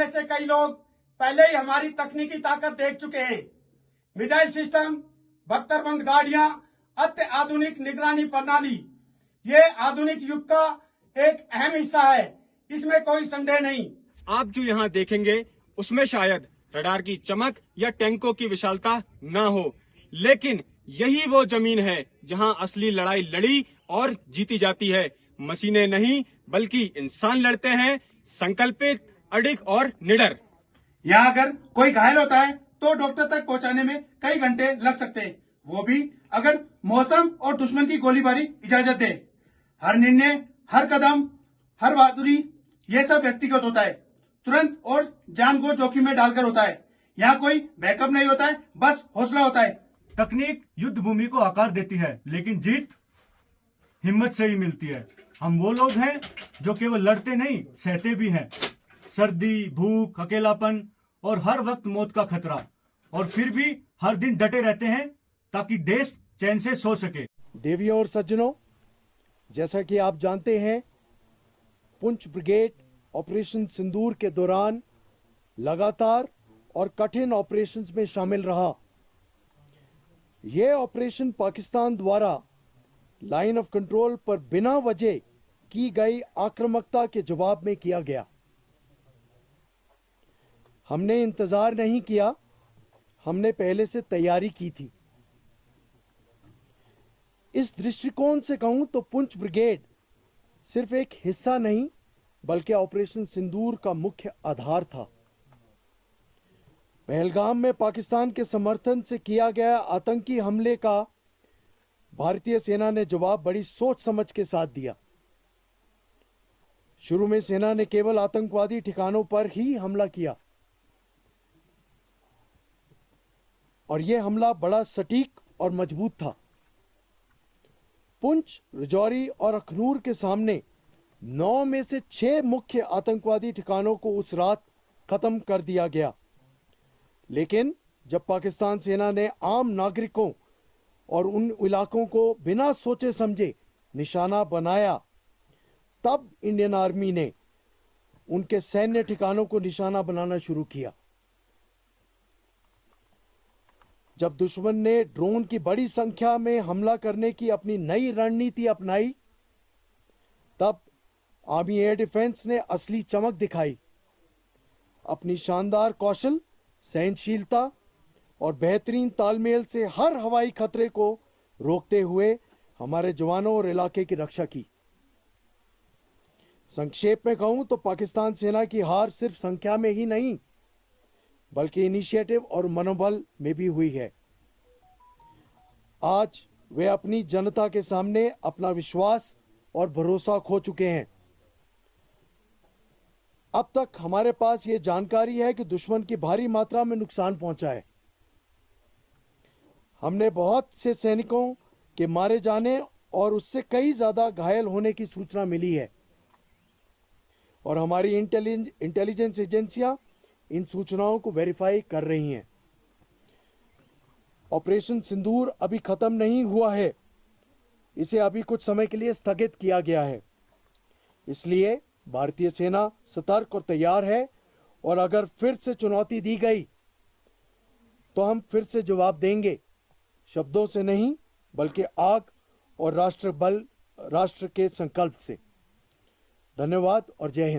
में से कई लोग पहले ही हमारी तकनीकी ताकत देख चुके हैं। मिसाइल सिस्टम, बख्तरबंद गाड़ियां, अत्याधुनिक निगरानी प्रणाली, ये आधुनिक युग का एक अहम हिस्सा है, इसमें कोई संदेह नहीं। आप जो यहाँ देखेंगे उसमें शायद रडार की चमक या टैंकों की विशालता ना हो, लेकिन यही वो जमीन है जहाँ असली लड़ाई लड़ी और जीती जाती है। मशीनें नहीं बल्कि इंसान लड़ते हैं, संकल्पित, अडिग और निडर। यहाँ अगर कोई घायल होता है तो डॉक्टर तक पहुँचाने में कई घंटे लग सकते हैं, वो भी अगर मौसम और दुश्मन की गोलीबारी इजाजत दे। हर निर्णय, हर कदम, हर बहादुरी, ये सब व्यक्तिगत होता है, तुरंत और जान को जोखिम में डालकर होता है। यहाँ कोई बैकअप नहीं होता है, बस हौसला होता है। तकनीक युद्ध भूमि को आकार देती है, लेकिन जीत हिम्मत से ही मिलती है। हम वो लोग हैं जो केवल लड़ते नहीं, सहते भी हैं। सर्दी, भूख, अकेलापन और हर वक्त मौत का खतरा, और फिर भी हर दिन डटे रहते हैं ताकि देश चैन से सो सके। देवियों और सज्जनों, जैसा कि आप जानते हैं, पुंछ ब्रिगेड ऑपरेशन सिंदूर के दौरान लगातार और कठिन ऑपरेशंस में शामिल रहा। यह ऑपरेशन पाकिस्तान द्वारा लाइन ऑफ कंट्रोल पर बिना वजह की गई आक्रामकता के जवाब में किया गया। हमने इंतजार नहीं किया, हमने पहले से तैयारी की थी। इस दृष्टिकोण से कहूं तो पुंछ ब्रिगेड सिर्फ एक हिस्सा नहीं बल्कि ऑपरेशन सिंदूर का मुख्य आधार था। पहलगाम में पाकिस्तान के समर्थन से किया गया आतंकी हमले का भारतीय सेना ने जवाब बड़ी सोच समझ के साथ दिया। शुरू में सेना ने केवल आतंकवादी ठिकानों पर ही हमला किया, और यह हमला बड़ा सटीक और मजबूत था। पुंछ, राजौरी और अखनूर के सामने 9 में से 6 मुख्य आतंकवादी ठिकानों को उस रात खत्म कर दिया गया। लेकिन जब पाकिस्तान सेना ने आम नागरिकों और उन इलाकों को बिना सोचे समझे निशाना बनाया, तब इंडियन आर्मी ने उनके सैन्य ठिकानों को निशाना बनाना शुरू किया। जब दुश्मन ने ड्रोन की बड़ी संख्या में हमला करने की अपनी नई रणनीति अपनाई, तब आर्मी एयर डिफेंस ने असली चमक दिखाई। अपनी शानदार कौशल, सहनशीलता और बेहतरीन तालमेल से हर हवाई खतरे को रोकते हुए हमारे जवानों और इलाके की रक्षा की। संक्षेप में कहूं तो पाकिस्तान सेना की हार सिर्फ संख्या में ही नहीं बल्कि इनिशिएटिव और मनोबल में भी हुई है। आज वे अपनी जनता के सामने अपना विश्वास और भरोसा खो चुके हैं। अब तक हमारे पास ये जानकारी है कि दुश्मन की भारी मात्रा में नुकसान पहुंचा है। हमने बहुत से सैनिकों के मारे जाने और उससे कई ज्यादा घायल होने की सूचना मिली है, और हमारी इंटेलिजेंस एजेंसियां इन सूचनाओं को वेरीफाई कर रही हैं। ऑपरेशन सिंदूर अभी खत्म नहीं हुआ है, इसे अभी कुछ समय के लिए स्थगित किया गया है। इसलिए भारतीय सेना सतर्क और तैयार है, और अगर फिर से चुनौती दी गई तो हम फिर से जवाब देंगे, शब्दों से नहीं बल्कि आग और राष्ट्र के संकल्प से। धन्यवाद और जय हिंद।